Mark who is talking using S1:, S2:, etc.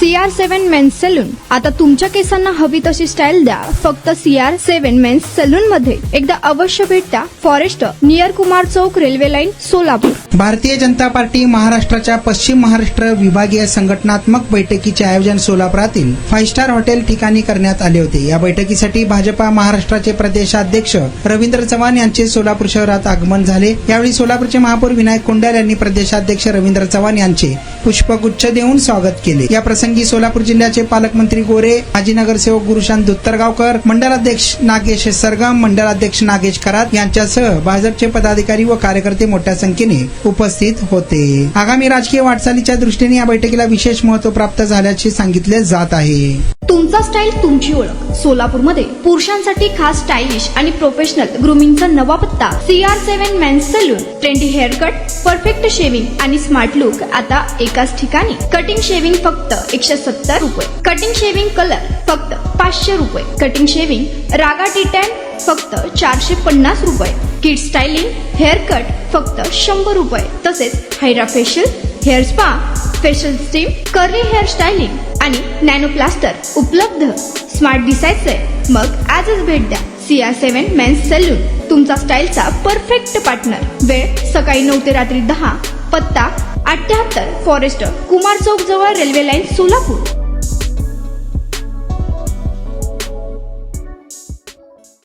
S1: CR7 men's salon. आता तुमच्या केसांना हवी तशी स्टाईल द्या फक्त CR7 मेन्स सलून मध्ये. एकदा अवश्य भेट द्या. फॉरेस्ट नियर कुमार चौक, railway line, Solapur.
S2: Bharatiya Janata party महाराष्ट्राच्या पश्चिम महाराष्ट्र विभागीय संघटनात्मक बैठकीचे आयोजन सोलापुरातील 5 स्टार हॉटेल ठिकाणी करण्यात आले होते. या बैठकीसाठी भाजपा महाराष्ट्राचे प्रदेशाध्यक्ष रवींद्र चव्हाण यांचे सोलापूर शहरात आगमन झाले. यावेळी सोलापूरचे महापौर विनायक कोंडाल यांनी प्रदेशाध्यक्ष रवींद्र चव्हाण यांचे पुष्पगुच्छ देऊन स्वागत केले. या प्रसंगी सोलापूर जिल्ह्याचे पालकमंत्री गोरे, माजी नगरसेवक गुरुशांत दुत्तरगावकर, मंडलाध्यक्ष नागेश सरगम, मंडलाध्यक्ष नागेश करात यांच्यासह भाजपचे पदाधिकारी व कार्यकर्ते मोठ्या संख्येने उपस्थित होते. आगामी राजकीय वाटचालीच्या दृष्टीने या बैठकीला विशेष महत्व प्राप्त झाल्याचे सांगितले जात आहे.
S1: तुमचा स्टाईल तुमची ओळख. सोलापूरमध्ये पुरुषांसाठी खास स्टायलिश आणि प्रोफेशनल ग्रूमिंगचा नवा पत्ता CR7 men's salon. Trendy hair cut, perfect shaving आणि स्मार्ट लुक आता एकाच ठिकाणी. कटिंग शेविंग फक्त 170 रुपये. कटिंग शेविंग कलर फक्त 500 रुपये. कटिंग शेविंग रागा टी10 फक्त 450 रुपये. किड स्टायलिंग हेअर कट फक्त 100 रुपये. तसेच hydra facial, hair spa, facial steam, curly hair styling आणि नॅनो प्लास्टर उपलब्ध. स्मार्ट दिसायचंय मग आजच भेट द्या CR7 मेन्स सलून, तुमचा स्टाईलचा परफेक्ट पार्टनर. वेळ सकाळी 9 ते रात्री 10. पत्ता 78 फॉरेस्ट कुमार चौक जवळ, रेल्वे लाईन, सोलापूर.